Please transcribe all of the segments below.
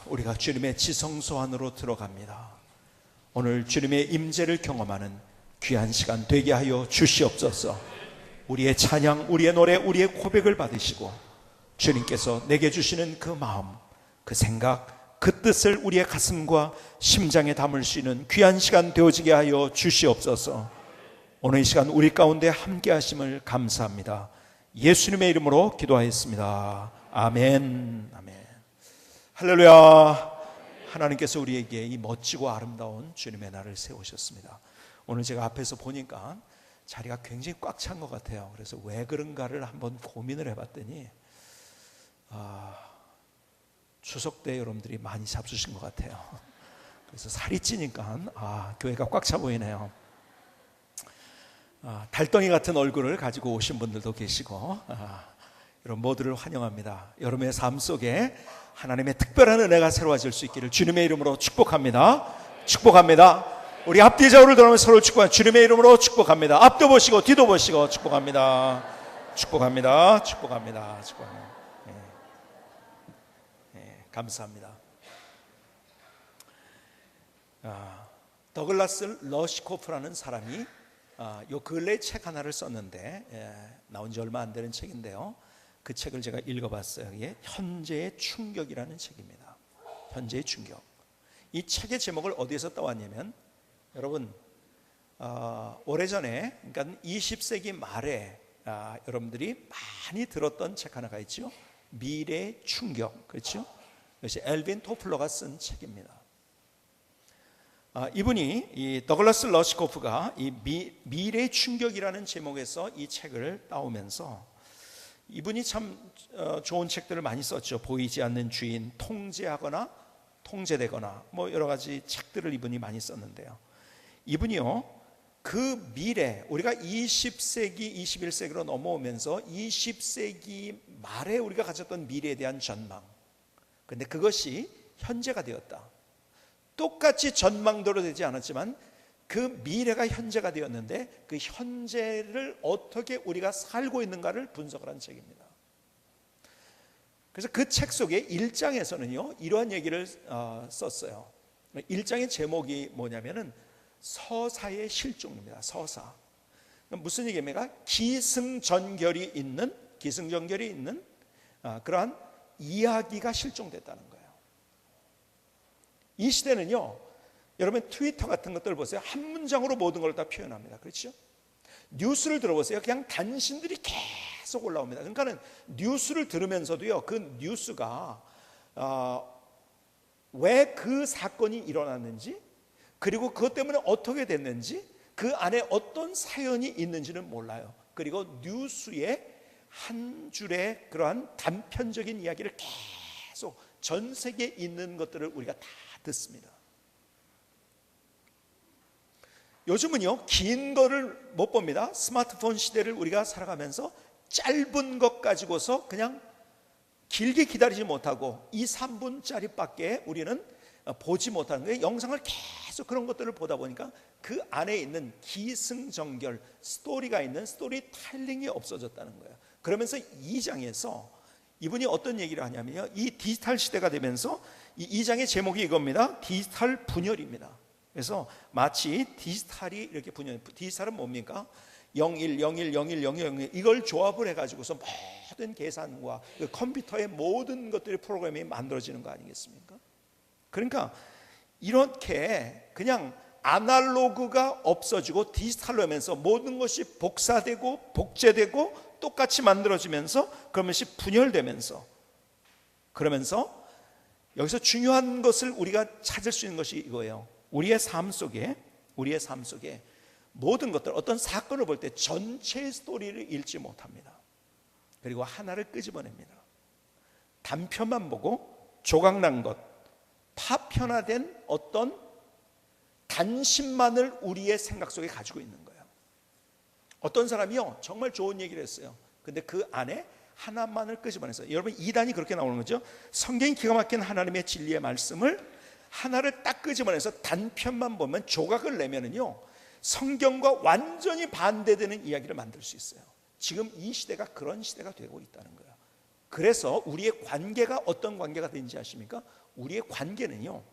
우리가 주님의 지성소 안으로 들어갑니다. 오늘 주님의 임재를 경험하는 귀한 시간 되게 하여 주시옵소서. 우리의 찬양, 우리의 노래, 우리의 고백을 받으시고 주님께서 내게 주시는 그 마음, 그 생각, 그 뜻을 우리의 가슴과 심장에 담을 수 있는 귀한 시간 되어지게 하여 주시옵소서. 오늘 이 시간 우리 가운데 함께 하심을 감사합니다. 예수님의 이름으로 기도하였습니다. 아멘. 아멘. 할렐루야. 하나님께서 우리에게 이 멋지고 아름다운 주님의 날을 세우셨습니다. 오늘 제가 앞에서 보니까 자리가 굉장히 꽉 찬 것 같아요. 그래서 왜 그런가를 한번 고민을 해봤더니 추석 때 여러분들이 많이 잡수신 것 같아요. 그래서 살이 찌니까 교회가 꽉 차 보이네요. 달덩이 같은 얼굴을 가지고 오신 분들도 계시고 여러분 모두를 환영합니다. 여러분의 삶 속에 하나님의 특별한 은혜가 새로워질 수 있기를 주님의 이름으로 축복합니다. 축복합니다. 우리 앞뒤 좌우를 돌아보며 서로 축복합니다. 주님의 이름으로 축복합니다. 앞도 보시고 뒤도 보시고 축복합니다. 축복합니다. 축복합니다. 축복합니다. 감사합니다. 더글라스 러시코프라는 사람이 요 근래 책 하나를 썼는데 나온 지 얼마 안 되는 책인데요. 그 책을 제가 읽어봤어요. 이게 현재의 충격이라는 책입니다. 현재의 충격. 이 책의 제목을 어디에서 따왔냐면 여러분 오래전에 그러니까 20세기 말에 여러분들이 많이 들었던 책 하나가 있죠. 미래의 충격. 그렇죠? 이것이 엘빈 토플러가 쓴 책입니다. 이분이 이 더글라스 러시코프가 이 미래의 충격이라는 제목에서 이 책을 따오면서 이분이 참 좋은 책들을 많이 썼죠. 보이지 않는 주인, 통제하거나 통제되거나 뭐 여러 가지 책들을 이분이 많이 썼는데요. 이분이요 그 미래, 우리가 20세기 21세기로 넘어오면서 20세기 말에 우리가 가졌던 미래에 대한 전망, 근데 그것이 현재가 되었다. 똑같이 전망대로 되지 않았지만 그 미래가 현재가 되었는데 그 현재를 어떻게 우리가 살고 있는가를 분석을 한 책입니다. 그래서 그 책 속에 1장에서는요 이러한 얘기를 썼어요. 1장의 제목이 뭐냐면은 서사의 실종입니다. 서사. 무슨 얘기입니까? 기승전결이 있는 그러한 이야기가 실종됐다는 거예요. 이 시대는요 여러분 트위터 같은 것들 보세요. 한 문장으로 모든 걸 다 표현합니다. 그렇죠? 뉴스를 들어보세요. 그냥 단신들이 계속 올라옵니다. 그러니까는 뉴스를 들으면서도요 그 뉴스가 왜 그 사건이 일어났는지, 그리고 그것 때문에 어떻게 됐는지, 그 안에 어떤 사연이 있는지는 몰라요. 그리고 뉴스의 한 줄의 그러한 단편적인 이야기를 계속 전 세계에 있는 것들을 우리가 다 듣습니다. 요즘은요 긴 거를 못 봅니다. 스마트폰 시대를 우리가 살아가면서 짧은 것 가지고서 그냥 길게 기다리지 못하고 2, 3분짜리 밖에 우리는 보지 못하는 거예요. 영상을 계속 그런 것들을 보다 보니까 그 안에 있는 기승전결 스토리가 있는 스토리텔링이 없어졌다는 거예요. 그러면서 2장에서 이분이 어떤 얘기를 하냐면요, 이 디지털 시대가 되면서 이 2장의 제목이 이겁니다. 디지털 분열입니다. 그래서 마치 디지털이 이렇게 분열, 디지털은 뭡니까? 01, 01, 01, 01, 01 이걸 조합을 해가지고서 모든 계산과 그 컴퓨터의 모든 것들이 프로그램이 만들어지는 거 아니겠습니까? 그러니까 이렇게 그냥 아날로그가 없어지고 디지털로 하면서 모든 것이 복사되고 복제되고 똑같이 만들어지면서 그러면서 분열되면서 그러면서 여기서 중요한 것을 우리가 찾을 수 있는 것이 이거예요. 우리의 삶 속에 모든 것들, 어떤 사건을 볼 때 전체의 스토리를 읽지 못합니다. 그리고 하나를 끄집어냅니다. 단편만 보고 조각난 것, 파편화된 어떤 단신만을 우리의 생각 속에 가지고 있는 거예요. 어떤 사람이요 정말 좋은 얘기를 했어요. 근데 그 안에 하나만을 끄집어내서, 여러분 이단이 그렇게 나오는 거죠. 성경이 기가 막힌 하나님의 진리의 말씀을 하나를 딱 끄집어내서 단편만 보면 조각을 내면은요 성경과 완전히 반대되는 이야기를 만들 수 있어요. 지금 이 시대가 그런 시대가 되고 있다는 거예요. 그래서 우리의 관계가 어떤 관계가 되는지 아십니까? 우리의 관계는요,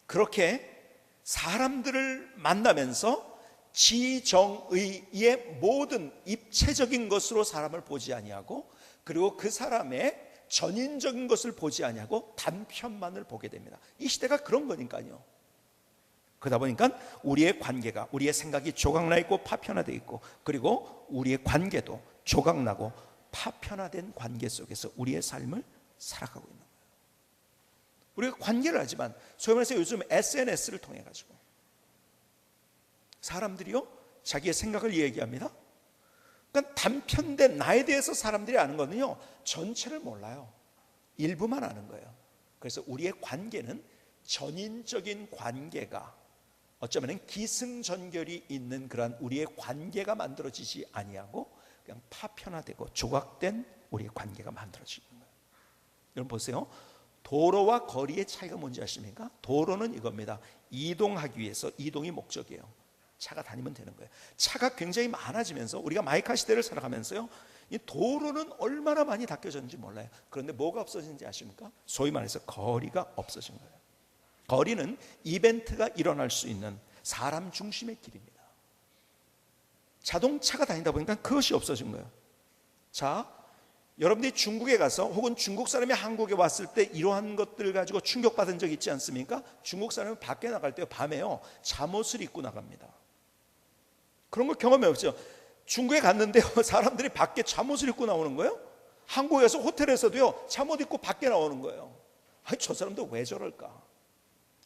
그렇게 사람들을 만나면서 지정의의 모든 입체적인 것으로 사람을 보지 아니하고, 그리고 그 사람의 전인적인 것을 보지 아니하고 단편만을 보게 됩니다. 이 시대가 그런 거니까요. 그러다 보니까 우리의 관계가, 우리의 생각이 조각나 있고 파편화되어 있고, 그리고 우리의 관계도 조각나고 파편화된 관계 속에서 우리의 삶을 살아가고 있는 거예요. 우리가 관계를 하지만 소위 말해서 요즘 SNS를 통해 가지고 사람들이요, 자기의 생각을 얘기합니다. 그러니까 단편된 나에 대해서 사람들이 아는 거는요, 전체를 몰라요. 일부만 아는 거예요. 그래서 우리의 관계는 전인적인 관계가, 어쩌면 기승전결이 있는 그러한 우리의 관계가 만들어지지 아니하고 그냥 파편화되고 조각된 우리의 관계가 만들어지는 거예요. 여러분 보세요. 도로와 거리의 차이가 뭔지 아십니까? 도로는 이겁니다. 이동하기 위해서, 이동이 목적이에요. 차가 다니면 되는 거예요. 차가 굉장히 많아지면서 우리가 마이카 시대를 살아가면서요, 이 도로는 얼마나 많이 닦여졌는지 몰라요. 그런데 뭐가 없어진지 아십니까? 소위 말해서 거리가 없어진 거예요. 거리는 이벤트가 일어날 수 있는 사람 중심의 길입니다. 자동차가 다니다 보니까 그것이 없어진 거예요. 자, 여러분들이 중국에 가서 혹은 중국 사람이 한국에 왔을 때 이러한 것들 가지고 충격받은 적 있지 않습니까? 중국 사람은 밖에 나갈 때 밤에요, 잠옷을 입고 나갑니다. 그런 거 경험해 없죠? 중국에 갔는데 사람들이 밖에 잠옷을 입고 나오는 거예요? 한국에서 호텔에서도요, 잠옷 입고 밖에 나오는 거예요. 아니, 저 사람들 왜 저럴까?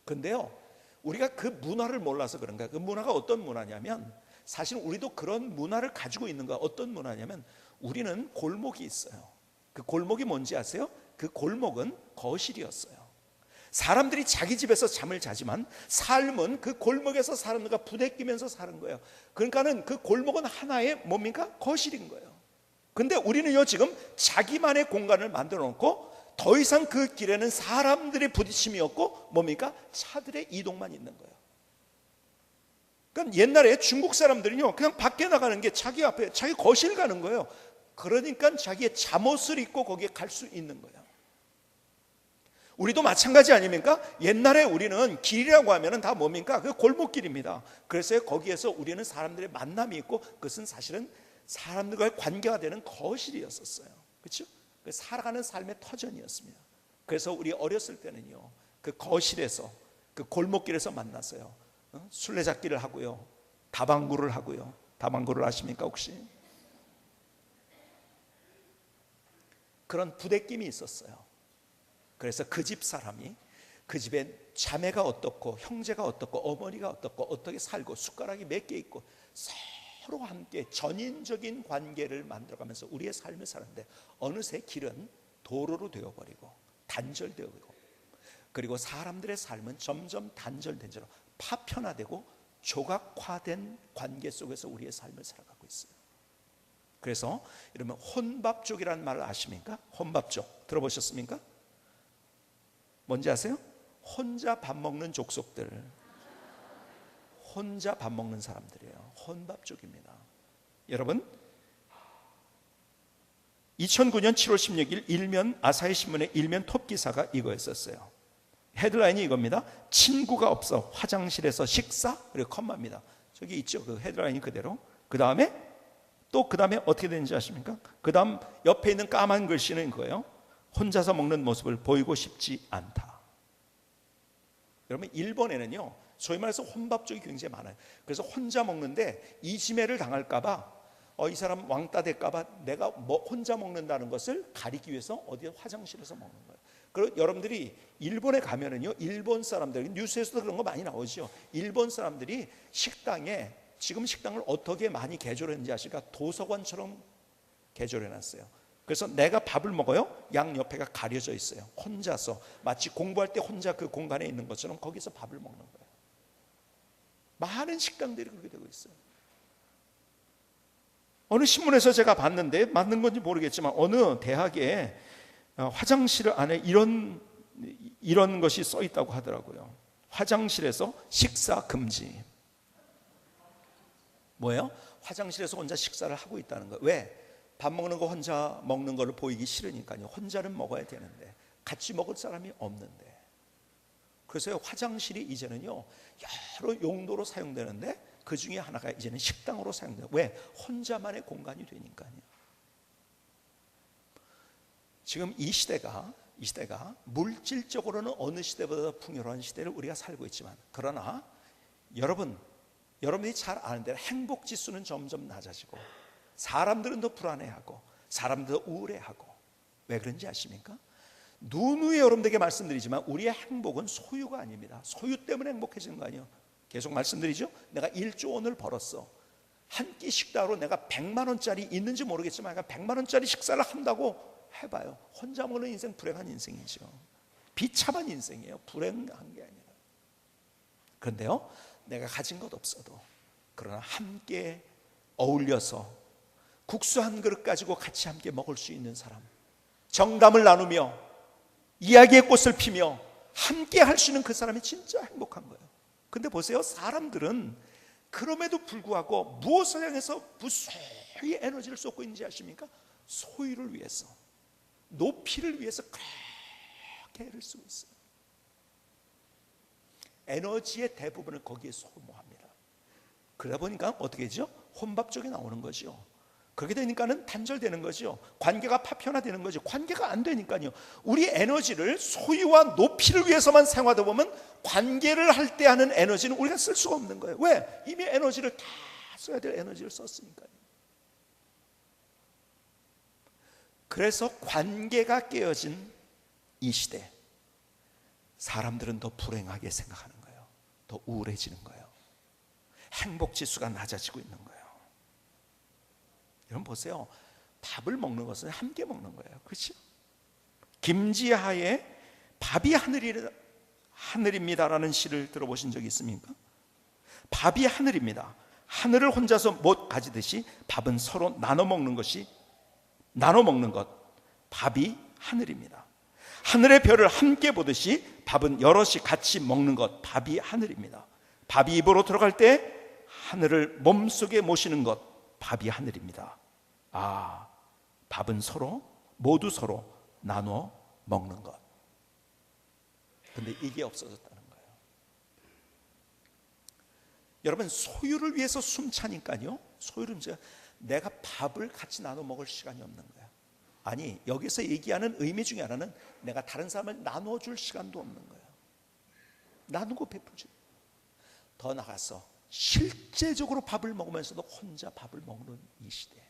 근데요, 우리가 그 문화를 몰라서 그런 거야. 그 문화가 어떤 문화냐면, 사실 우리도 그런 문화를 가지고 있는 거야. 어떤 문화냐면, 우리는 골목이 있어요. 그 골목이 뭔지 아세요? 그 골목은 거실이었어요. 사람들이 자기 집에서 잠을 자지만 삶은 그 골목에서 사람들과 부대끼면서 사는 거예요. 그러니까는 그 골목은 하나의 뭡니까? 거실인 거예요. 근데 우리는요, 지금 자기만의 공간을 만들어 놓고 더 이상 그 길에는 사람들의 부딪힘이 없고 뭡니까? 차들의 이동만 있는 거예요. 그러니까 옛날에 중국 사람들은요, 그냥 밖에 나가는 게 자기 앞에, 자기 거실 가는 거예요. 그러니까 자기의 잠옷을 입고 거기에 갈 수 있는 거예요. 우리도 마찬가지 아닙니까? 옛날에 우리는 길이라고 하면 다 뭡니까? 그 골목길입니다. 그래서 거기에서 우리는 사람들의 만남이 있고, 그것은 사실은 사람들과의 관계가 되는 거실이었었어요. 그렇죠? 살아가는 삶의 터전이었습니다. 그래서 우리 어렸을 때는요, 그 거실에서, 그 골목길에서 만났어요. 술래잡기를 하고요, 다방구를 하고요. 다방구를 아십니까 혹시? 그런 부대낌이 있었어요. 그래서 그 집 사람이 그 집에 자매가 어떻고 형제가 어떻고 어머니가 어떻고 어떻게 살고 숟가락이 몇 개 있고 서로 함께 전인적인 관계를 만들어가면서 우리의 삶을 사는데, 어느새 길은 도로로 되어버리고 단절되어버리고, 그리고 사람들의 삶은 점점 단절된 채로 파편화되고 조각화된 관계 속에서 우리의 삶을 살아가고 있어요. 그래서 이러면 혼밥족이라는 말을 아십니까? 혼밥족 들어보셨습니까? 뭔지 아세요? 혼자 밥 먹는 족속들, 혼자 밥 먹는 사람들이에요. 혼밥족입니다. 여러분, 2009년 7월 16일 일면 아사히 신문의 일면 톱 기사가 이거였었어요. 헤드라인이 이겁니다. 친구가 없어 화장실에서 식사, 그리고 컴마입니다. 저기 있죠, 그 헤드라인이 그대로. 그 다음에 어떻게 되는지 아십니까? 그 다음 옆에 있는 까만 글씨는 이거예요. 혼자서 먹는 모습을 보이고 싶지 않다. 여러분, 일본에는요, 소위 말해서 혼밥족이 굉장히 많아요. 그래서 혼자 먹는데 이지매를 당할까봐, 이 사람 왕따 될까봐 내가 혼자 먹는다는 것을 가리기 위해서 어디 화장실에서 먹는 거예요. 그리고 여러분들이 일본에 가면은요, 일본 사람들, 뉴스에서도 그런 거 많이 나오죠. 일본 사람들이 식당에, 지금 식당을 어떻게 많이 개조했는지 아실까? 도서관처럼 개조해놨어요. 그래서 내가 밥을 먹어요, 양 옆에가 가려져 있어요. 혼자서, 마치 공부할 때 혼자 그 공간에 있는 것처럼 거기서 밥을 먹는 거예요. 많은 식당들이 그렇게 되고 있어요. 어느 신문에서 제가 봤는데, 맞는 건지 모르겠지만 어느 대학에 화장실 안에 이런 것이 써 있다고 하더라고요. 화장실에서 식사 금지. 뭐예요? 화장실에서 혼자 식사를 하고 있다는 거예요. 왜? 밥 먹는 거 혼자 먹는 거를 보이기 싫으니까요. 혼자는 먹어야 되는데. 같이 먹을 사람이 없는데. 그래서 화장실이 이제는요 여러 용도로 사용되는데 그 중에 하나가 이제는 식당으로 사용돼요. 왜? 혼자만의 공간이 되니까요. 지금 이 시대가 물질적으로는 어느 시대보다 풍요로운 시대를 우리가 살고 있지만, 그러나 여러분이 잘 아는 대로 행복 지수는 점점 낮아지고 사람들은 더 불안해하고 사람들은 더 우울해하고. 왜 그런지 아십니까? 누누이 여러분들에게 말씀드리지만 우리의 행복은 소유가 아닙니다. 소유 때문에 행복해지는 거 아니에요. 계속 말씀드리죠. 내가 1조 원을 벌었어. 한 끼 식당으로 내가 100만 원짜리 있는지 모르겠지만 내가 100만 원짜리 식사를 한다고 해봐요. 혼자 먹는 인생 불행한 인생이죠. 비참한 인생이에요. 불행한 게 아니라. 그런데요, 내가 가진 것 없어도 그러나 함께 어울려서 국수 한 그릇 가지고 같이 함께 먹을 수 있는 사람, 정담을 나누며 이야기의 꽃을 피며 함께 할 수 있는 그 사람이 진짜 행복한 거예요. 근데 보세요, 사람들은 그럼에도 불구하고 무엇을 향해서 무수히 에너지를 쏟고 있는지 아십니까? 소유를 위해서, 높이를 위해서 그렇게 애를 쓰고 있어요. 에너지의 대부분을 거기에 소모합니다. 그러다 보니까 어떻게 되죠? 혼밥 쪽에 나오는 거죠. 그렇게 되니까는 단절되는 거죠. 관계가 파편화되는 거죠. 관계가 안 되니까요. 우리 에너지를 소유와 높이를 위해서만 사용하다 보면 관계를 할 때 하는 에너지는 우리가 쓸 수가 없는 거예요. 왜? 이미 에너지를 다 써야 될 에너지를 썼으니까요. 그래서 관계가 깨어진 이 시대, 사람들은 더 불행하게 생각하는 거예요. 더 우울해지는 거예요. 행복 지수가 낮아지고 있는 거예요. 여러분 보세요. 밥을 먹는 것은 함께 먹는 거예요. 그렇죠? 김지하의 밥이 하늘입니다라는 시를 들어보신 적이 있습니까? 밥이 하늘입니다. 하늘을 혼자서 못 가지듯이 밥은 서로 나눠 먹는 것. 밥이 하늘입니다. 하늘의 별을 함께 보듯이 밥은 여럿이 같이 먹는 것. 밥이 하늘입니다. 밥이 입으로 들어갈 때 하늘을 몸속에 모시는 것. 밥이 하늘입니다. 아, 밥은 모두 서로 나눠 먹는 것. 근데 이게 없어졌다는 거예요. 여러분, 소유를 위해서 숨차니까요. 소유를 위해서 내가 밥을 같이 나눠 먹을 시간이 없는 거예요. 아니, 여기서 얘기하는 의미 중에 하나는 내가 다른 사람을 나눠줄 시간도 없는 거예요. 나누고 베풀지. 더 나가서 실제적으로 밥을 먹으면서도 혼자 밥을 먹는 이 시대.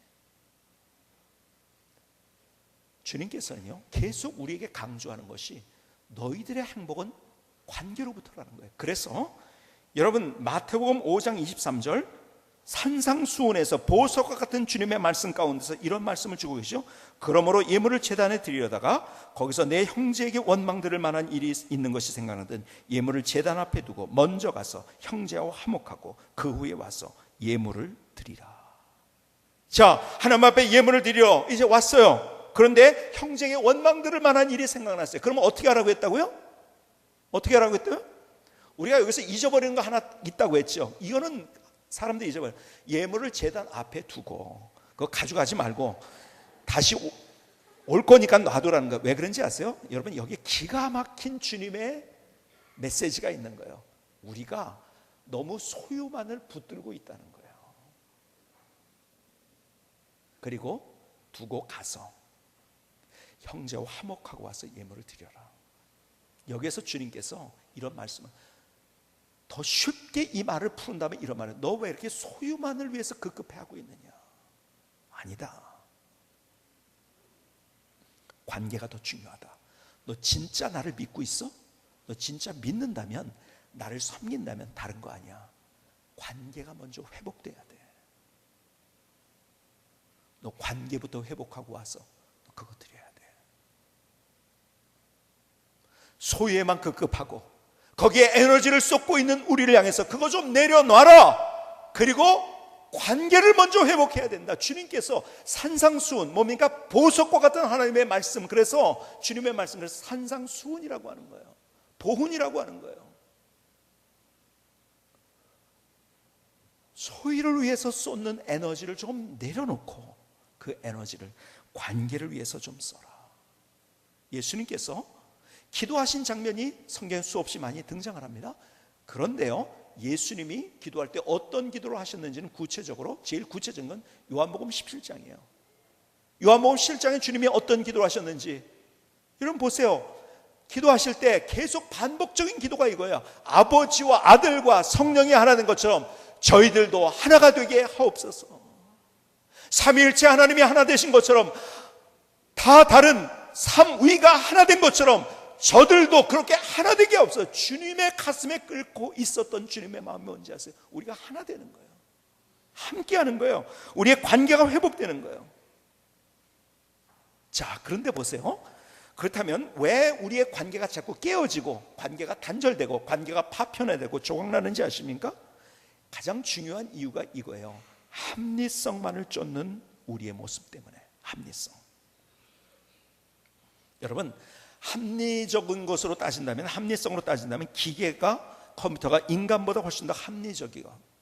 주님께서는요 계속 우리에게 강조하는 것이 너희들의 행복은 관계로부터라는 거예요. 그래서 여러분 마태복음 5장 23절 산상수훈에서 보석과 같은 주님의 말씀 가운데서 이런 말씀을 주고 계시죠. 그러므로 예물을 제단에 드리려다가 거기서 내 형제에게 원망 들을 만한 일이 있는 것이 생각나든 예물을 제단 앞에 두고 먼저 가서 형제와 화목하고 그 후에 와서 예물을 드리라. 자, 하나님 앞에 예물을 드리러 이제 왔어요. 그런데 형제에게 원망 들을 만한 일이 생각났어요. 그러면 어떻게 하라고 했다고요? 어떻게 하라고 했대요? 우리가 여기서 잊어버리는 거 하나 있다고 했죠. 이거는 사람들이 잊어버려요. 예물을 제단 앞에 두고 그거 가져가지 말고 다시 올 거니까 놔두라는 거예요. 왜 그런지 아세요? 여러분, 여기에 기가 막힌 주님의 메시지가 있는 거예요. 우리가 너무 소유만을 붙들고 있다는 거예요. 그리고 두고 가서 형제와 화목하고 와서 예물을 드려라. 여기에서 주님께서 이런 말씀을 더 쉽게 이 말을 푸른 다음에 이런 말을, 너 왜 이렇게 소유만을 위해서 급급해하고 있느냐? 아니다. 관계가 더 중요하다. 너 진짜 나를 믿고 있어? 너 진짜 믿는다면, 나를 섬긴다면 다른 거 아니야. 관계가 먼저 회복돼야 돼. 너 관계부터 회복하고 와서 너 그거 드려야 돼. 소유에만 급급하고 거기에 에너지를 쏟고 있는 우리를 향해서 그거 좀 내려놔라. 그리고 관계를 먼저 회복해야 된다. 주님께서 산상수훈, 뭡니까? 보석과 같은 하나님의 말씀. 그래서 주님의 말씀을 산상수훈이라고 하는 거예요. 보훈이라고 하는 거예요. 소유를 위해서 쏟는 에너지를 좀 내려놓고 그 에너지를 관계를 위해서 좀 써라. 예수님께서 기도하신 장면이 성경에 수없이 많이 등장을 합니다. 그런데요, 예수님이 기도할 때 어떤 기도를 하셨는지는 구체적으로, 제일 구체적인 건 요한복음 17장이에요. 요한복음 17장에 주님이 어떤 기도를 하셨는지 여러분 보세요. 기도하실 때 계속 반복적인 기도가 이거예요. 아버지와 아들과 성령이 하나 된 것처럼 저희들도 하나가 되게 하옵소서. 삼위일체 하나님이 하나 되신 것처럼, 다 다른 삼위가 하나 된 것처럼 저들도 그렇게 하나 되게 하옵소서. 주님의 가슴에 끓고 있었던 주님의 마음이 뭔지 아세요? 우리가 하나 되는 거예요. 함께 하는 거예요. 우리의 관계가 회복되는 거예요. 자, 그런데 보세요. 그렇다면 왜 우리의 관계가 자꾸 깨어지고 관계가 단절되고 관계가 파편화되고 조각나는지 아십니까? 가장 중요한 이유가 이거예요. 합리성만을 쫓는 우리의 모습 때문에. 합리성. 여러분, 합리적인 것으로 따진다면, 합리성으로 따진다면 기계가, 컴퓨터가 인간보다 훨씬 더 합리적이고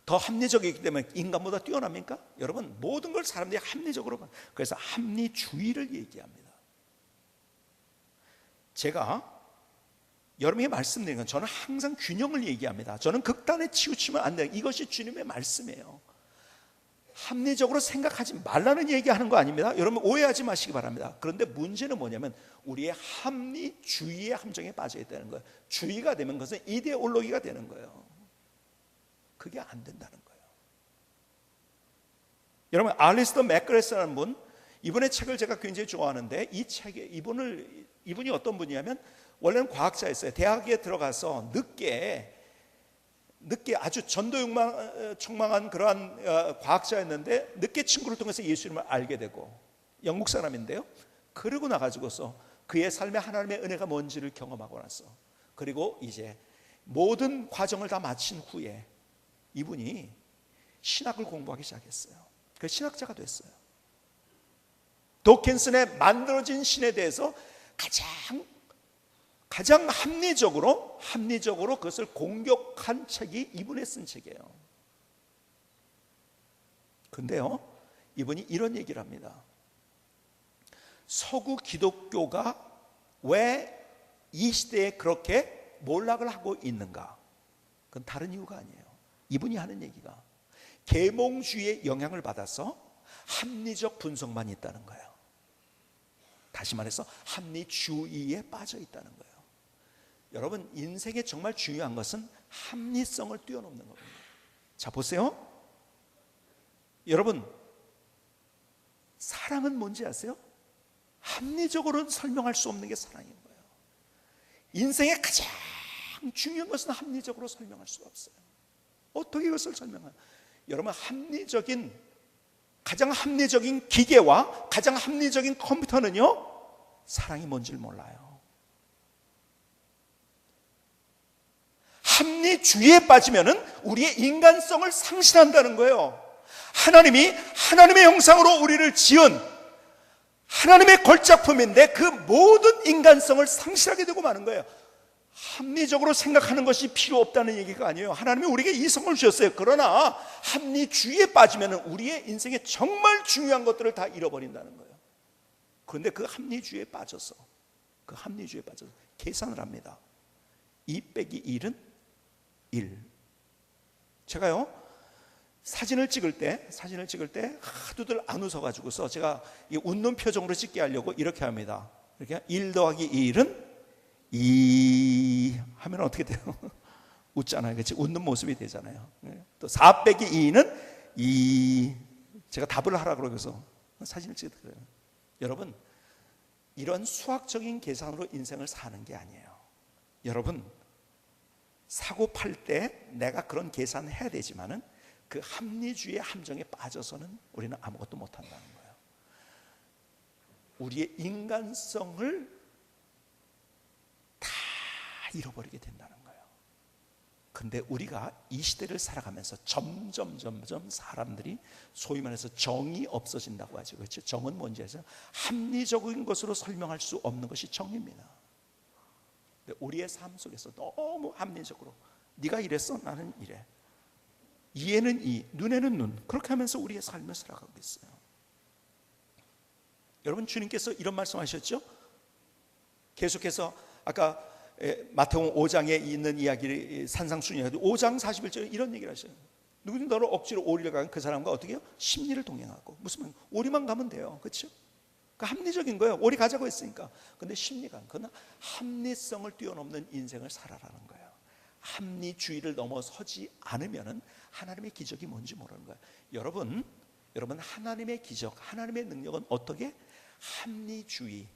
더 합리적이기 때문에 인간보다 뛰어납니까? 여러분, 모든 걸 사람들이 합리적으로 봐. 그래서 합리주의를 얘기합니다. 제가 여러분에게 말씀드린 건, 저는 항상 균형을 얘기합니다. 저는 극단에 치우치면 안 돼요. 이것이 주님의 말씀이에요. 합리적으로 생각하지 말라는 얘기하는 거 아닙니다. 여러분 오해하지 마시기 바랍니다. 그런데 문제는 뭐냐면 우리의 합리주의의 함정에 빠져 있다는 거예요. 주의가 되면 그것은 이데올로기가 되는 거예요. 그게 안 된다는 거예요. 여러분, 알리스터 맥그레스라는 분, 이분의 책을 제가 굉장히 좋아하는데, 이 책에 이분이 어떤 분이냐면 원래는 과학자였어요. 대학에 들어가서 늦게 아주 전도욕망청망한 그러한 과학자였는데 늦게 친구를 통해서 예수님을 알게 되고, 영국 사람인데요, 그러고 나가지고서 그의 삶에 하나님의 은혜가 뭔지를 경험하고 나서, 그리고 이제 모든 과정을 다 마친 후에 이분이 신학을 공부하기 시작했어요. 그 신학자가 됐어요. 도킨슨의 만들어진 신에 대해서 가장 합리적으로 그것을 공격한 책이 이분의 쓴 책이에요. 근데요, 이분이 이런 얘기를 합니다. 서구 기독교가 왜 이 시대에 그렇게 몰락을 하고 있는가? 그건 다른 이유가 아니에요. 이분이 하는 얘기가 계몽주의의 영향을 받아서 합리적 분석만 있다는 거예요. 다시 말해서 합리주의에 빠져 있다는 거예요. 여러분, 인생에 정말 중요한 것은 합리성을 뛰어넘는 겁니다. 자, 보세요. 여러분, 사랑은 뭔지 아세요? 합리적으로는 설명할 수 없는 게 사랑인 거예요. 인생의 가장 중요한 것은 합리적으로 설명할 수가 없어요. 어떻게 이것을 설명해요? 여러분, 가장 합리적인 기계와 가장 합리적인 컴퓨터는요, 사랑이 뭔지를 몰라요. 합리주의에 빠지면은 우리의 인간성을 상실한다는 거예요. 하나님이 하나님의 형상으로 우리를 지은 하나님의 걸작품인데 그 모든 인간성을 상실하게 되고 마는 거예요. 합리적으로 생각하는 것이 필요 없다는 얘기가 아니에요. 하나님이 우리에게 이성을 주셨어요. 그러나 합리주의에 빠지면 우리의 인생에 정말 중요한 것들을 다 잃어버린다는 거예요. 그런데 그 합리주의에 빠져서 계산을 합니다. 2 빼기 1은 1. 제가요, 사진을 찍을 때 하도들 안 웃어가지고서 제가 이 웃는 표정으로 찍게 하려고 이렇게 합니다. 이렇게 1 더하기 1은 2 하면 어떻게 돼요? 웃잖아요. 그렇지? 웃는 모습이 되잖아요. 또 4 빼기 2는 2. 제가 답을 하라고 그러고서 사진을 찍어요. 여러분, 이런 수학적인 계산으로 인생을 사는 게 아니에요. 여러분, 사고 팔 때 내가 그런 계산을 해야 되지만은 그 합리주의의 함정에 빠져서는 우리는 아무것도 못한다는 거예요. 우리의 인간성을 다 잃어버리게 된다는 거예요. 근데 우리가 이 시대를 살아가면서 점점 사람들이 소위 말해서 정이 없어진다고 하죠. 그렇죠? 정은 뭔지 아세요? 합리적인 것으로 설명할 수 없는 것이 정입니다. 근데 우리의 삶 속에서 너무 합리적으로 네가 이랬어, 나는 이래, 이에는 이, 눈에는 눈, 그렇게 하면서 우리의 삶을 살아가고 있어요. 여러분, 주님께서 이런 말씀하셨죠? 계속해서 아까 마태복음 5장에 있는 이야기를 산상순이하고 5장 41절에 이런 얘기를 하셔요. 누구든 너를 억지로 오리를 가면 그 사람과 어떻게 해요? 심리를 동행하고. 무슨 말? 오리만 가면 돼요. 그렇죠? 그 합리적인 거예요. 오리 가자고 했으니까. 근데 심리가 그건 합리성을 뛰어넘는 인생을 살아라는 거예요. 합리주의를 넘어서지 않으면은 하나님의 기적이 뭔지 모르는 거예요. 여러분 하나님의 기적, 하나님의 능력은 어떻게? 합리주의,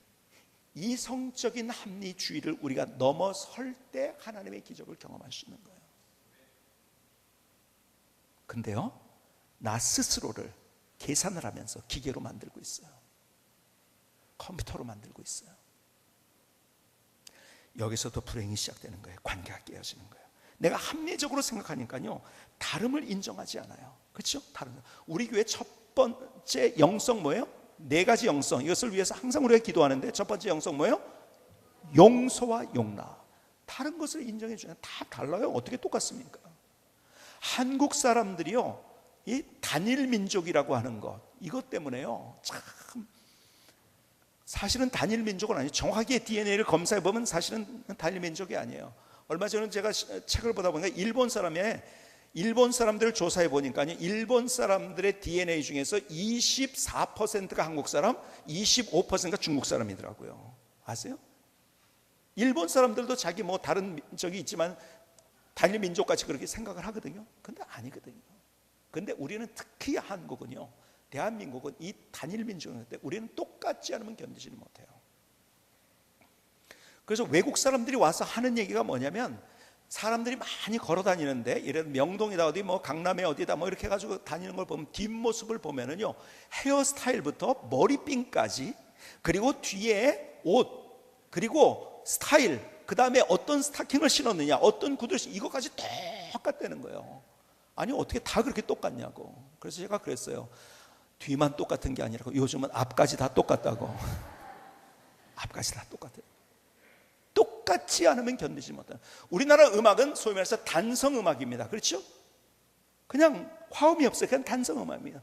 이성적인 합리주의를 우리가 넘어설 때 하나님의 기적을 경험할 수 있는 거예요. 근데요, 나 스스로를 계산을 하면서 기계로 만들고 있어요. 컴퓨터로 만들고 있어요. 여기서도 불행이 시작되는 거예요. 관계가 깨어지는 거예요. 내가 합리적으로 생각하니까요, 다름을 인정하지 않아요. 그렇죠? 다름. 우리 교회 첫 번째 영성 뭐예요? 4가지 영성. 이것을 위해서 항상 우리가 기도하는데 첫 번째 영성 뭐예요? 용서와 용납. 다른 것을 인정해 주면 다 달라요. 어떻게 똑같습니까? 한국 사람들이요, 이 단일 민족이라고 하는 것, 이것 때문에요, 참 사실은 단일 민족은 아니에요. 정확하게 DNA를 검사해 보면 사실은 단일 민족이 아니에요. 얼마 전에 제가 책을 보다 보니까 일본 사람들을 조사해 보니까요, 일본 사람들의 DNA 중에서 24%가 한국 사람, 25%가 중국 사람이더라고요. 아세요? 일본 사람들도 자기 뭐 다른 적이 있지만 단일 민족같이 그렇게 생각을 하거든요. 근데 아니거든요. 근데 우리는 특히 한국은요, 대한민국은 이 단일 민족인데 우리는 똑같지 않으면 견디지를 못해요. 그래서 외국 사람들이 와서 하는 얘기가 뭐냐면, 사람들이 많이 걸어 다니는데, 예를 들어 명동이다 어디 뭐 강남에 어디다 뭐 이렇게 해가지고 다니는 걸 보면 뒷모습을 보면은요, 헤어스타일부터 머리핀까지, 그리고 뒤에 옷, 그리고 스타일, 그 다음에 어떤 스타킹을 신었느냐, 어떤 구두를 이것까지 똑같다는 거예요. 아니 어떻게 다 그렇게 똑같냐고. 그래서 제가 그랬어요. 뒤만 똑같은 게 아니라 요즘은 앞까지 다 똑같다고. 앞까지 다 똑같아요. 똑같지 않으면 견디지 못해요. 우리나라 음악은 소위 말해서 단성 음악입니다. 그렇죠? 그냥 화음이 없어요. 그냥 단성 음악입니다.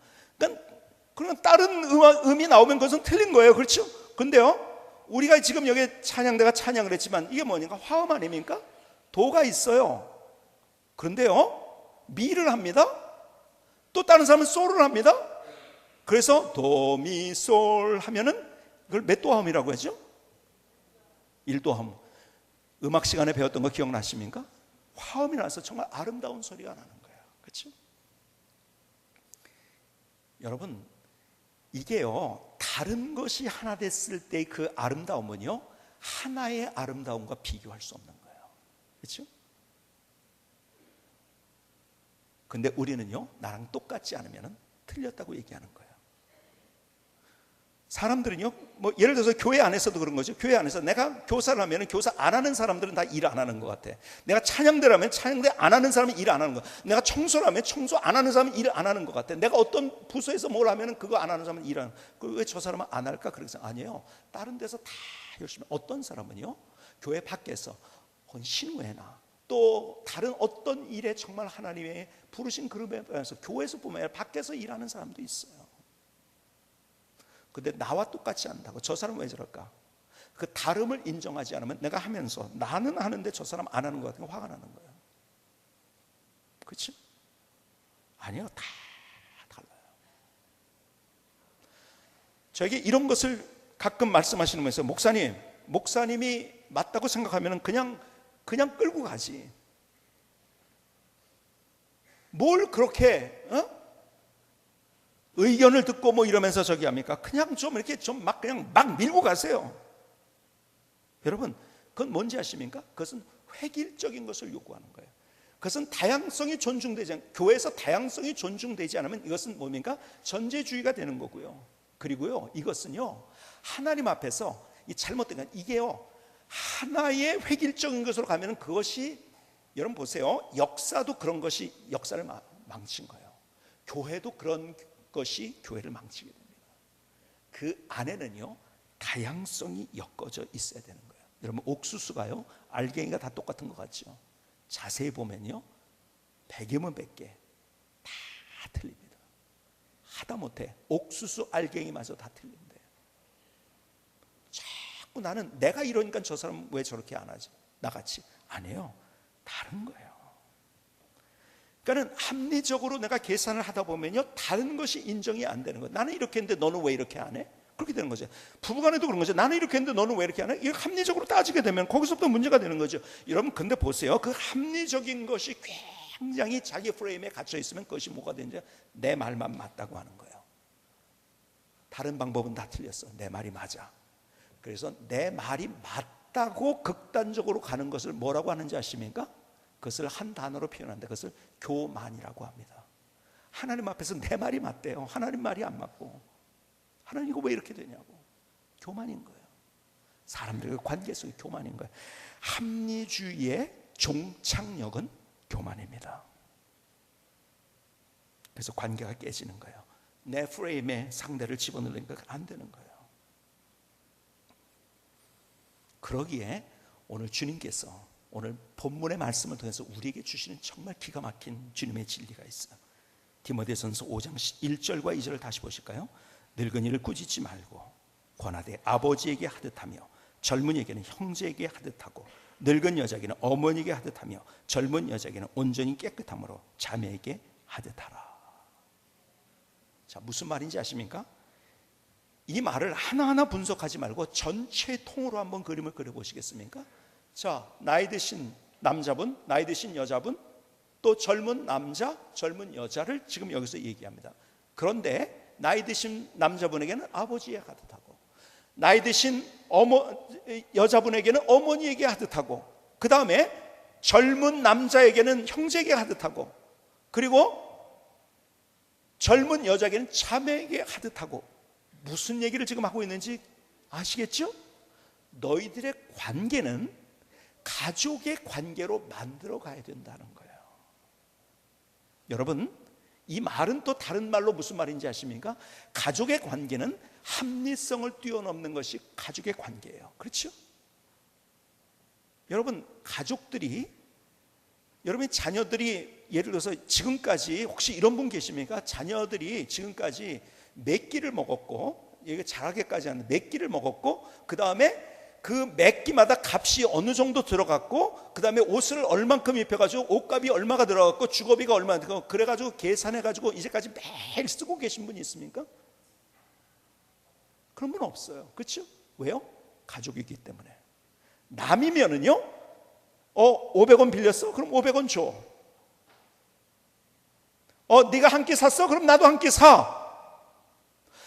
그러니까 다른 음이 나오면 그것은 틀린 거예요. 그렇죠? 근데요, 우리가 지금 여기 찬양대가 찬양을 했지만 이게 뭐니까 화음 아닙니까? 도가 있어요. 그런데요, 미를 합니다. 또 다른 사람은 솔을 합니다. 그래서 도, 미, 솔 하면은 그걸 몇 도화음이라고 하죠? 1도화음. 음악 시간에 배웠던 거 기억나십니까? 화음이 나서 정말 아름다운 소리가 나는 거예요. 그렇죠? 여러분, 이게요, 다른 것이 하나 됐을 때 그 아름다움은요, 하나의 아름다움과 비교할 수 없는 거예요. 그렇죠? 근데 우리는요, 나랑 똑같지 않으면 틀렸다고 얘기하는 거예요. 사람들은요, 뭐 예를 들어서 교회 안에서도 그런 거죠. 교회 안에서 내가 교사를 하면 교사 안 하는 사람들은 다 일 안 하는 것 같아. 내가 찬양대를 하면 찬양대 안 하는 사람은 일 안 하는 거. 내가 청소를 하면 청소 안 하는 사람은 일 안 하는 것 같아. 내가 어떤 부서에서 뭘 하면 그거 안 하는 사람은 일 안 하는. 왜 저 사람은 안 할까? 그래서 아니에요. 다른 데서 다 열심히. 어떤 사람은요, 교회 밖에서 신우회나 또 다른 어떤 일에 정말 하나님의 부르신 그룹에 대해서 교회에서 뿐만 아니라 밖에서 일하는 사람도 있어요. 근데 나와 똑같지 않다고. 저 사람은 왜 저럴까? 그 다름을 인정하지 않으면 내가 하면서 나는 하는데 저 사람 안 하는 것 같으면 화가 나는 거예요. 그렇지? 아니요, 다 달라요. 저에게 이런 것을 가끔 말씀하시는 분이 있어요. 목사님이 맞다고 생각하면 그냥 끌고 가지. 뭘 그렇게 의견을 듣고 뭐 이러면서 저기 합니까? 그냥 좀 이렇게 그냥 막 밀고 가세요. 여러분, 그건 뭔지 아십니까? 그것은 획일적인 것을 요구하는 거예요. 그것은 다양성이 존중되지 않고, 교회에서 다양성이 존중되지 않으면 이것은 뭡니까? 전제주의가 되는 거고요. 그리고요, 이것은요, 하나님 앞에서 이 잘못된 건 이게요, 하나의 획일적인 것으로 가면은 그것이, 여러분 보세요, 역사도 그런 것이 역사를 망친 거예요. 교회도 그런 것이 교회를 망치게 됩니다. 그 안에는요, 다양성이 엮어져 있어야 되는 거예요. 여러분, 옥수수가요, 알갱이가 다 똑같은 것 같죠? 자세히 보면요, 100이면 100개 다 틀립니다. 하다못해 옥수수 알갱이마저 다 틀린대요. 나는 내가 이러니까 저 사람은 왜 저렇게 안 하지? 나같이 안 해요. 다른 거예요. 그러니까 합리적으로 내가 계산을 하다 보면요, 다른 것이 인정이 안 되는 거예요. 나는 이렇게 했는데 너는 왜 이렇게 안 해? 그렇게 되는 거죠. 부부간에도 그런 거죠. 나는 이렇게 했는데 너는 왜 이렇게 안 해? 이거 합리적으로 따지게 되면 거기서부터 문제가 되는 거죠. 여러분 근데 보세요. 그 합리적인 것이 굉장히 자기 프레임에 갇혀 있으면 그것이 뭐가 되는지, 내 말만 맞다고 하는 거예요. 다른 방법은 다 틀렸어. 내 말이 맞아. 그래서 내 말이 맞다고 극단적으로 가는 것을 뭐라고 하는지 아십니까? 그것을 한 단어로 표현하는데 그것을 교만이라고 합니다. 하나님 앞에서 내 말이 맞대요. 하나님 말이 안 맞고, 하나님 이거 왜 이렇게 되냐고. 교만인 거예요. 사람들과 관계 속의 교만인 거예요. 합리주의의 종착역은 교만입니다. 그래서 관계가 깨지는 거예요. 내 프레임에 상대를 집어넣으니까 안 되는 거예요. 그러기에 오늘 주님께서 오늘 본문의 말씀을 통해서 우리에게 주시는 정말 기가 막힌 주님의 진리가 있어요. 디모데전서 5장 1절과 2절을 다시 보실까요? 늙은이를 꾸짖지 말고 권하되 아버지에게 하듯하며 젊은이에게는 형제에게 하듯하고 늙은 여자에게는 어머니에게 하듯하며 젊은 여자에게는 온전히 깨끗함으로 자매에게 하듯하라. 자, 무슨 말인지 아십니까? 이 말을 하나하나 분석하지 말고 전체 통으로 한번 그림을 그려보시겠습니까? 자, 나이 드신 남자분, 나이 드신 여자분, 또 젊은 남자, 젊은 여자를 지금 여기서 얘기합니다. 그런데 나이 드신 남자분에게는 아버지에 하듯하고, 나이 드신 여자분에게는 어머니에게 하듯하고, 그 다음에 젊은 남자에게는 형제에게 하듯하고, 그리고 젊은 여자에게는 자매에게 하듯하고. 무슨 얘기를 지금 하고 있는지 아시겠죠? 너희들의 관계는 가족의 관계로 만들어 가야 된다는 거예요. 여러분, 이 말은 또 다른 말로 무슨 말인지 아십니까? 가족의 관계는 합리성을 뛰어넘는 것이 가족의 관계예요. 그렇죠? 여러분, 가족들이, 여러분의 자녀들이 예를 들어서 지금까지 혹시 이런 분 계십니까? 자녀들이 지금까지 몇 끼를 먹었고, 이게 자라게까지 하는 몇 끼를 먹었고, 그 다음에 그 몇 끼마다 값이 어느 정도 들어갔고, 그 다음에 옷을 얼만큼 입혀가지고 옷값이 얼마가 들어갔고 주거비가 얼마나 들어갔고, 그래가지고 계산해가지고 이제까지 매일 쓰고 계신 분이 있습니까? 그런 분 없어요. 그렇죠? 왜요? 가족이기 때문에. 남이면은요, 500원 빌렸어? 그럼 500원 줘. 네가 한 끼 샀어? 그럼 나도 한 끼 사.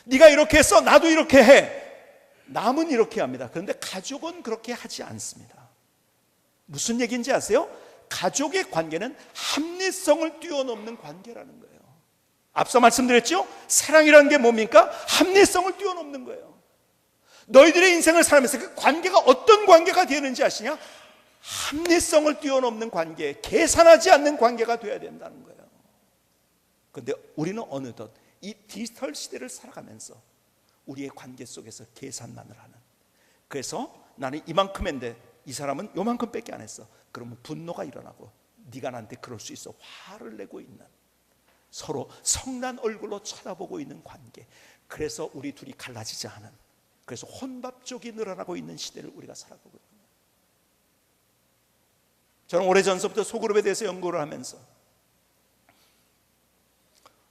네가 이렇게 했어? 나도 이렇게 해. 남은 이렇게 합니다. 그런데 가족은 그렇게 하지 않습니다. 무슨 얘기인지 아세요? 가족의 관계는 합리성을 뛰어넘는 관계라는 거예요. 앞서 말씀드렸죠? 사랑이라는 게 뭡니까? 합리성을 뛰어넘는 거예요. 너희들의 인생을 살면서 그 관계가 어떤 관계가 되는지 아시냐? 합리성을 뛰어넘는 관계, 계산하지 않는 관계가 되어야 된다는 거예요. 그런데 우리는 어느덧 이 디지털 시대를 살아가면서 우리의 관계 속에서 계산만을 하는, 그래서 나는 이만큼 했는데 이 사람은 요만큼 밖에 안 했어. 그러면 분노가 일어나고, 네가 나한테 그럴 수 있어, 화를 내고 있는, 서로 성난 얼굴로 쳐다보고 있는 관계. 그래서 우리 둘이 갈라지지 않은, 그래서 혼밥족이 늘어나고 있는 시대를 우리가 살아가고 있습니다. 저는 오래전서부터 소그룹에 대해서 연구를 하면서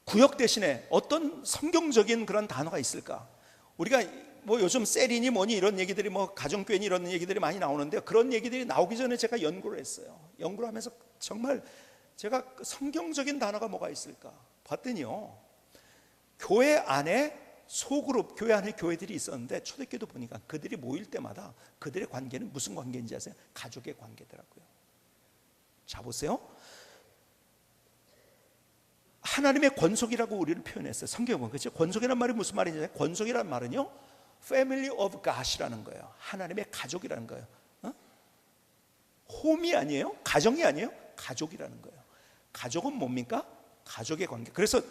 구역 대신에 어떤 성경적인 그런 단어가 있을까? 우리가 뭐 요즘 셀이니 뭐니 이런 얘기들이, 뭐 가정교회니 이런 얘기들이 많이 나오는데, 그런 얘기들이 나오기 전에 제가 연구를 했어요. 연구를 하면서 정말 제가 성경적인 단어가 뭐가 있을까 봤더니요, 교회 안에 소그룹, 교회 안에 교회들이 있었는데 초대교회도 보니까 그들이 모일 때마다 그들의 관계는 무슨 관계인지 아세요? 가족의 관계더라고요. 자, 보세요. 하나님의 권속이라고 우리를 표현했어요. 성경은. 그렇죠? 권속이라는 말이 무슨 말인지 아세요? 권속이라는 말은요, Family of God이라는 거예요. 하나님의 가족이라는 거예요. 홈이 아니에요? 가정이 아니에요? 가족이라는 거예요. 가족은 뭡니까? 가족의 관계. 그래서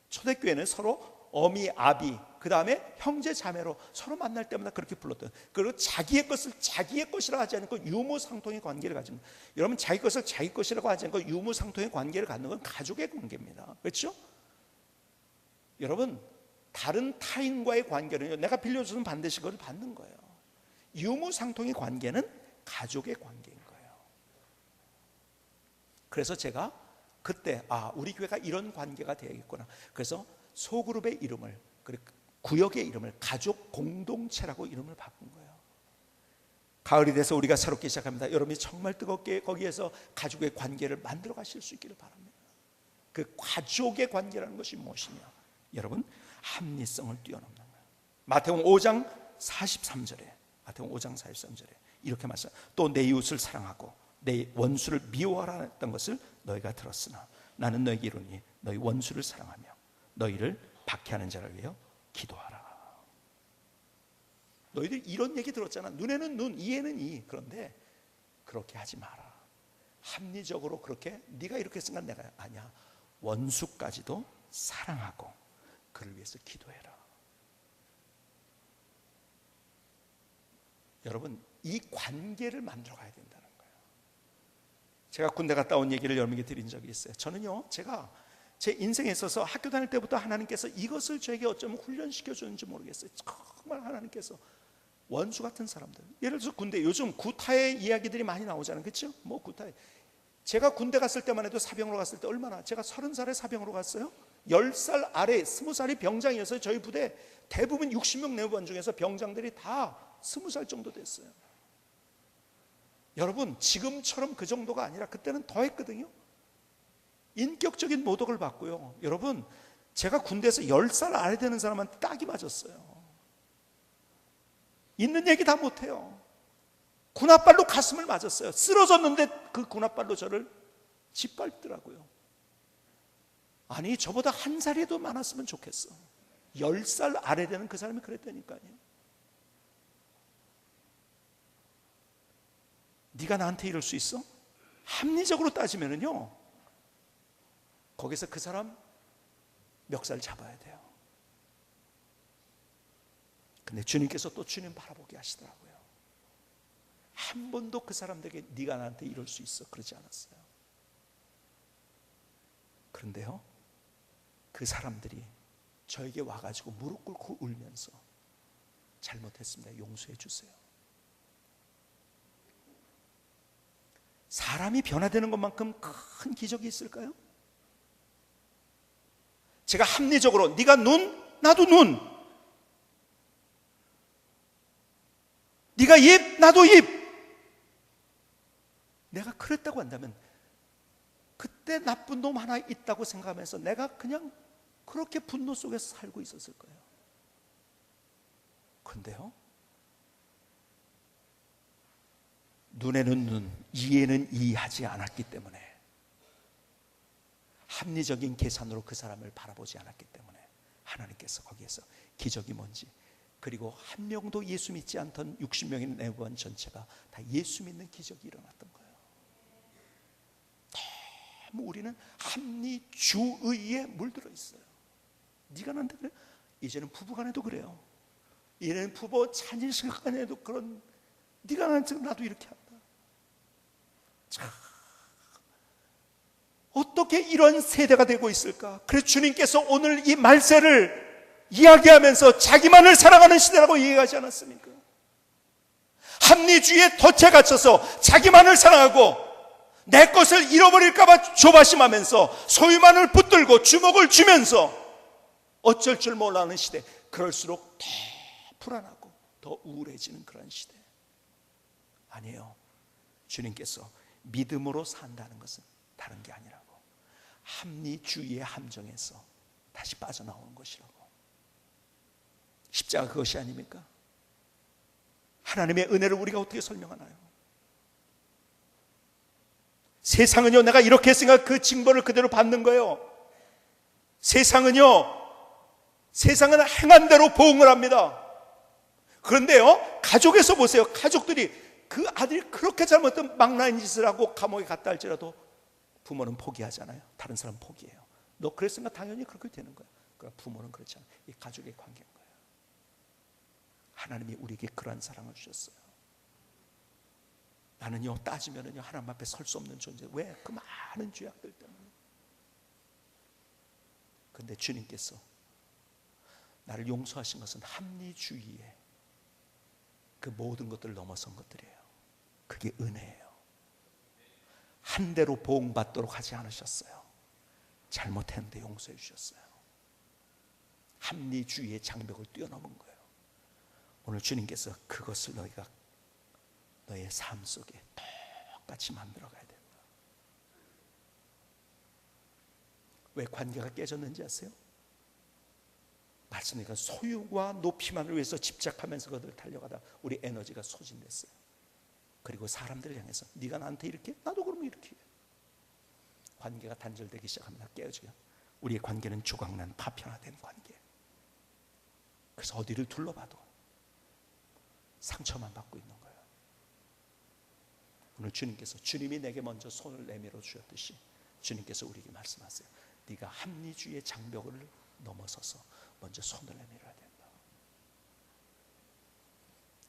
초대교회는 서로 어미, 아비, 그 다음에 형제, 자매로 서로 만날 때마다 그렇게 불렀던, 그리고 자기의 것을 자기의 것이라 하지 않고 유무상통의 관계를 가진, 여러분 자기 것을 자기 것이라고 하지 않고 유무상통의 관계를 갖는 건 가족의 관계입니다. 그렇죠? 여러분, 다른 타인과의 관계는요, 내가 빌려주면 반드시 그걸 받는 거예요. 유무상통의 관계는 가족의 관계인 거예요. 그래서 제가 그때 우리 교회가 이런 관계가 되어야겠구나. 그래서 소그룹의 이름을, 구역의 이름을 가족 공동체라고 이름을 바꾼 거예요. 가을이 돼서 우리가 새롭게 시작합니다. 여러분이 정말 뜨겁게 거기에서 가족의 관계를 만들어 가실 수 있기를 바랍니다. 그 가족의 관계라는 것이 무엇이냐? 여러분, 합리성을 뛰어넘는 거예요. 마태복음 5장 43절에 이렇게 말씀. 또 내 이웃을 사랑하고 내 원수를 미워하라 했던 것을 너희가 들었으나 나는 너희에게 이르노니 너희 원수를 사랑하며 너희를 박해하는 자를 위하여 기도하라. 너희들 이런 얘기 들었잖아. 눈에는 눈, 이에는 이. 그런데 그렇게 하지 마라. 합리적으로 그렇게 네가 이렇게 생각 내가 아니야. 원수까지도 사랑하고 그를 위해서 기도해라. 여러분, 이 관계를 만들어 가야 된다는 거예요. 제가 군대 갔다 온 얘기를 여러분에게 드린 적이 있어요. 저는요, 제가 제 인생에 있어서 학교 다닐 때부터 하나님께서 이것을 저에게 어쩌면 훈련시켜 주는지 모르겠어요. 정말 하나님께서 원수 같은 사람들, 예를 들어서 군대, 요즘 구타의 이야기들이 많이 나오잖아요. 그렇죠? 뭐 구타에, 제가 군대 갔을 때만 해도 사병으로 갔을 때 얼마나, 제가 30살에 사병으로 갔어요. 10살 아래 20살이 병장이었어요. 저희 부대 대부분 60명 내원 중에서 병장들이 다 20살 정도 됐어요. 여러분, 지금처럼 그 정도가 아니라 그때는 더 했거든요. 인격적인 모독을 받고요. 여러분, 제가 군대에서 10살 아래 되는 사람한테 딱이 맞았어요. 있는 얘기 다 못해요. 군홧발로 가슴을 맞았어요. 쓰러졌는데 그 군홧발로 저를 짓밟더라고요. 아니, 저보다 한 살이라도 많았으면 좋겠어. 10살 아래 되는 그 사람이 그랬다니까요. 네가 나한테 이럴 수 있어? 합리적으로 따지면은요, 거기서 그 사람 멱살 잡아야 돼요. 근데 주님께서 또 주님 바라보게 하시더라고요. 한 번도 그 사람들에게 네가 나한테 이럴 수 있어 그러지 않았어요. 그런데요, 그 사람들이 저에게 와가지고 무릎 꿇고 울면서 잘못했습니다, 용서해 주세요. 사람이 변화되는 것만큼 큰 기적이 있을까요? 제가 합리적으로 네가 눈, 나도 눈, 네가 입, 나도 입, 내가 그랬다고 한다면 그때 나쁜 놈 하나 있다고 생각하면서 내가 그냥 그렇게 분노 속에서 살고 있었을 거예요. 그런데요, 눈에는 눈, 이에는 이하지 않았기 때문에, 합리적인 계산으로 그 사람을 바라보지 않았기 때문에 하나님께서 거기에서 기적이 뭔지, 그리고 한 명도 예수 믿지 않던 60명의 내부원 전체가 다 예수 믿는 기적이 일어났던 거예요. 너무 우리는 합리주의에 물들어 있어요. 네가 나한테 그래? 이제는 부부간에도 그래요. 이제는 부부 자녀간에도 그런, 네가 나한테 나도 이렇게 한다. 참, 어떻게 이런 세대가 되고 있을까? 그래서 주님께서 오늘 이 말세를 이야기하면서 자기만을 사랑하는 시대라고 얘기하지 않았습니까? 합리주의에 덫에 갇혀서 자기만을 사랑하고 내 것을 잃어버릴까 봐 조바심하면서 소유만을 붙들고 주목을 주면서 어쩔 줄 몰라하는 시대, 그럴수록 더 불안하고 더 우울해지는 그런 시대 아니에요. 주님께서 믿음으로 산다는 것은 다른 게 아니라고, 합리주의의 함정에서 다시 빠져나오는 것이라고. 십자가 그것이 아닙니까? 하나님의 은혜를 우리가 어떻게 설명하나요? 세상은요, 내가 이렇게 했으니까 그 징벌을 그대로 받는 거예요. 세상은 행한 대로 보응을 합니다. 그런데요, 가족에서 보세요. 가족들이 그 아들이 그렇게 잘못된 망나니 짓을 하고 감옥에 갔다 할지라도 부모는 포기하잖아요. 다른 사람 포기해요. 너 그랬으니까 당연히 그렇게 되는 거야. 그러나 부모는 그렇지 않아요. 이 가족의 관계인 거예요. 하나님이 우리에게 그러한 사랑을 주셨어요. 나는요, 따지면은요, 하나님 앞에 설 수 없는 존재. 왜? 그 많은 죄악들 때문에. 그런데 주님께서 나를 용서하신 것은 합리주의에 그 모든 것들을 넘어선 것들이에요. 그게 은혜예요. 한 대로 보응받도록 하지 않으셨어요. 잘못했는데 용서해 주셨어요. 합리주의의 장벽을 뛰어넘은 거예요. 오늘 주님께서 그것을 너희가 너의 삶 속에 똑같이 만들어 가야 된다. 왜 관계가 깨졌는지 아세요? 말씀드리니까 소유와 높이만을 위해서 집착하면서 그것을 달려가다 우리 에너지가 소진됐어요. 그리고 사람들을 향해서 네가 나한테 이렇게, 나도 그러면 이렇게. 관계가 단절되기 시작합니다. 깨어지고 우리의 관계는 조각난 파편화된 관계. 그래서 어디를 둘러봐도 상처만 받고 있는 거예요. 오늘 주님께서, 주님이 내게 먼저 손을 내밀어 주셨듯이 주님께서 우리에게 말씀하세요. 네가 합리주의의 장벽을 넘어서서 먼저 손을 내밀어야 된다.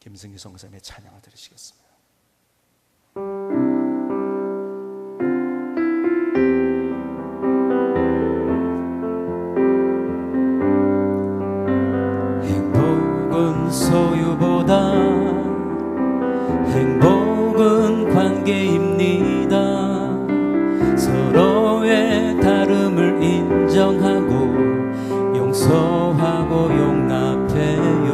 김승희 성사님의 찬양을 들으시겠습니다. 행복은 소유보다 행복은 관계입니다. 서로의 다름을 인정하고 용서하고 용납해요.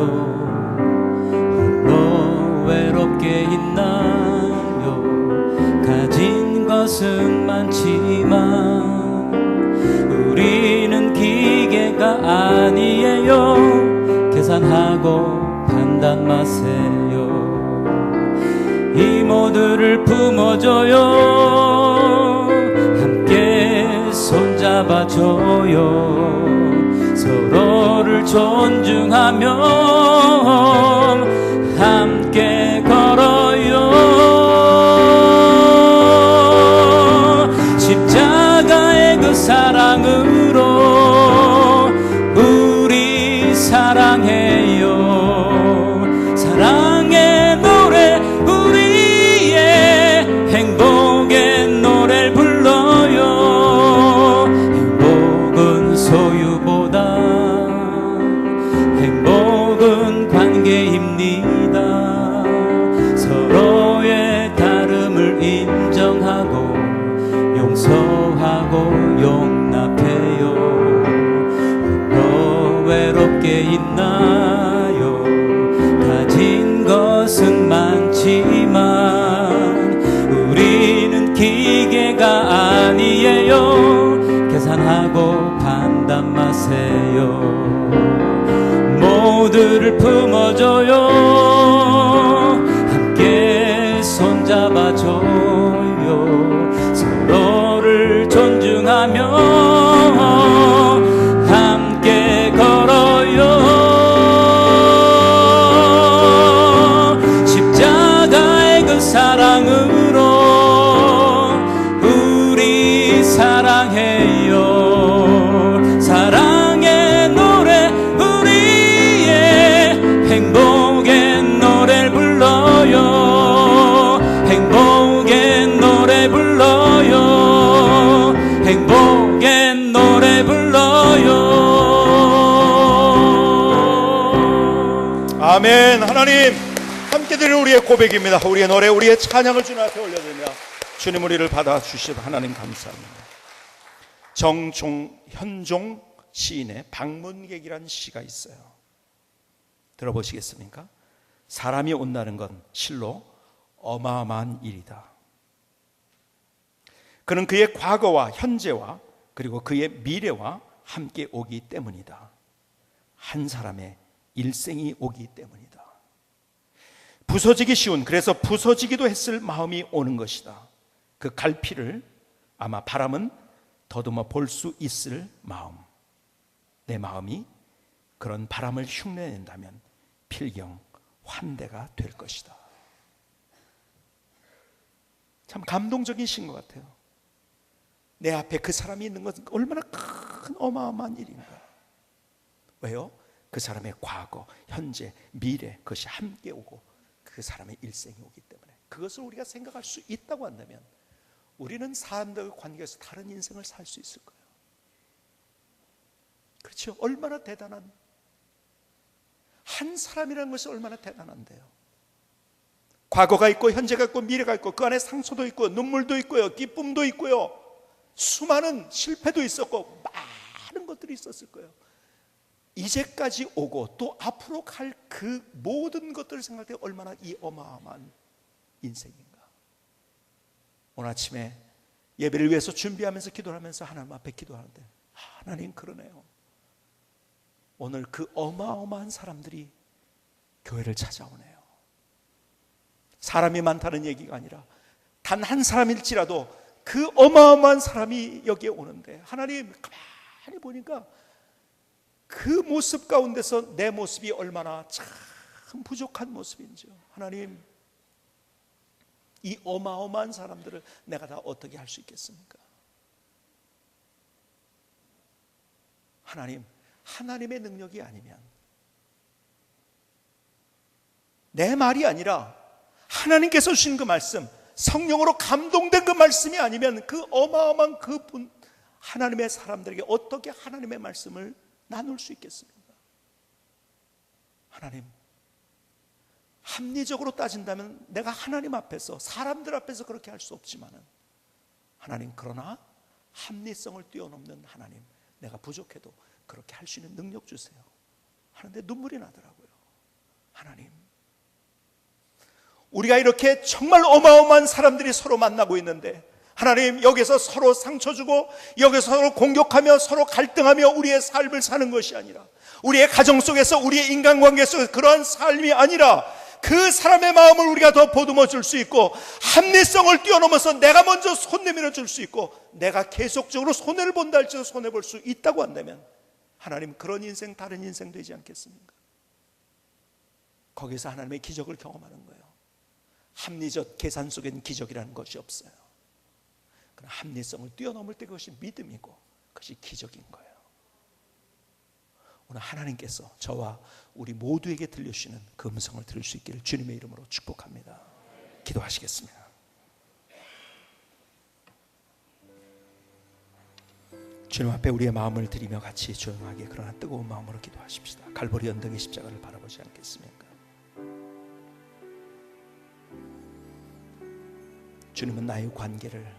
홀로 외롭게 있나요? 가진 것은 많지만 우리는 기계가 아니에요. 계산하고 판단 마세요. 이 모두를 품어줘요. 함께 손잡아줘요. 서로를 존중하며 함께 걸어요. 십자가의 그 사랑으로 우리 사랑해요. 사랑의 노래, 우리의 행복의 노래를 불러요. 행복은 소유보다 행복은 관계입니다. 서로의 다름을 인정하고 용서하고 용납해요. 홀로 외롭게 있나요? 가진 것은 많지만 우리는 기계가 아니에요. 계산하고 판단 마세요. 모두를 품어줘요. 함께 손잡아줘요. 서로를 존중하며 함께 걸어요. 십자가의 그 사랑으로 우리 사랑해요. 사랑의 노래, 우리의 행복의 노래를 불러요. 행복의 노래 불러요. 행복의 노래 불러요. 아멘. 하나님 함께 드리는 우리의 고백입니다. 우리의 노래, 우리의 찬양을 주님 앞에 올려드립니다. 주님 우리를 받아주신 하나님 감사합니다. 현종 시인의 방문객이라는 시가 있어요. 들어보시겠습니까? 사람이 온다는 건 실로 어마어마한 일이다. 그는 그의 과거와 현재와 그리고 그의 미래와 함께 오기 때문이다. 한 사람의 일생이 오기 때문이다. 부서지기 쉬운, 그래서 부서지기도 했을 마음이 오는 것이다. 그 갈피를 아마 바람은 더듬어 볼 수 있을 마음. 내 마음이 그런 바람을 흉내낸다면 필경 환대가 될 것이다. 참 감동적인 시인 것 같아요. 내 앞에 그 사람이 있는 것은 얼마나 큰 어마어마한 일인가. 왜요? 그 사람의 과거, 현재, 미래, 그것이 함께 오고 그 사람의 일생이 오기 때문에 그것을 우리가 생각할 수 있다고 한다면 우리는 사람들과 관계에서 다른 인생을 살 수 있을 거예요. 그렇죠? 얼마나 대단한, 한 사람이라는 것이 얼마나 대단한데요. 과거가 있고 현재가 있고 미래가 있고 그 안에 상처도 있고 눈물도 있고요, 기쁨도 있고요, 수많은 실패도 있었고 많은 것들이 있었을 거예요. 이제까지 오고 또 앞으로 갈 그 모든 것들을 생각할 때 얼마나 이 어마어마한 인생인가. 오늘 아침에 예배를 위해서 준비하면서 기도를 하면서 하나님 앞에 기도하는데, 하나님 그러네요. 오늘 그 어마어마한 사람들이 교회를 찾아오네요. 사람이 많다는 얘기가 아니라 단 한 사람일지라도 그 어마어마한 사람이 여기에 오는데, 하나님 가만히 보니까 그 모습 가운데서 내 모습이 얼마나 참 부족한 모습인지요. 하나님, 이 어마어마한 사람들을 내가 다 어떻게 할 수 있겠습니까? 하나님, 하나님의 능력이 아니면, 내 말이 아니라 하나님께서 주신 그 말씀, 성령으로 감동된 그 말씀이 아니면 그 어마어마한 그 분, 하나님의 사람들에게 어떻게 하나님의 말씀을 나눌 수 있겠습니까? 하나님, 합리적으로 따진다면 내가 하나님 앞에서, 사람들 앞에서 그렇게 할 수 없지만은, 하나님, 그러나 합리성을 뛰어넘는 하나님, 내가 부족해도 그렇게 할 수 있는 능력 주세요 하는데 눈물이 나더라고요. 하나님, 우리가 이렇게 정말 어마어마한 사람들이 서로 만나고 있는데, 하나님, 여기서 서로 상처 주고 여기서 서로 공격하며 서로 갈등하며 우리의 삶을 사는 것이 아니라, 우리의 가정 속에서, 우리의 인간관계 속에서 그러한 삶이 아니라, 그 사람의 마음을 우리가 더 보듬어 줄 수 있고, 합리성을 뛰어넘어서 내가 먼저 손 내밀어 줄 수 있고, 내가 계속적으로 손해를 본다 할지라도 손해볼 수 있다고 한다면, 하나님, 그런 인생 다른 인생 되지 않겠습니까? 거기서 하나님의 기적을 경험하는 거예요. 합리적 계산 속에는 기적이라는 것이 없어요. 그러나 합리성을 뛰어넘을 때 그것이 믿음이고 그것이 기적인 거예요. 오늘 하나님께서 저와 우리 모두에게 들려주시는 그 음성을 들을 수 있기를 주님의 이름으로 축복합니다. 기도하시겠습니다. 주님 앞에 우리의 마음을 드리며 같이 조용하게 그러나 뜨거운 마음으로 기도하십시다. 갈보리 언덕의 십자가를 바라보지 않겠습니까? 주님은 나의 관계를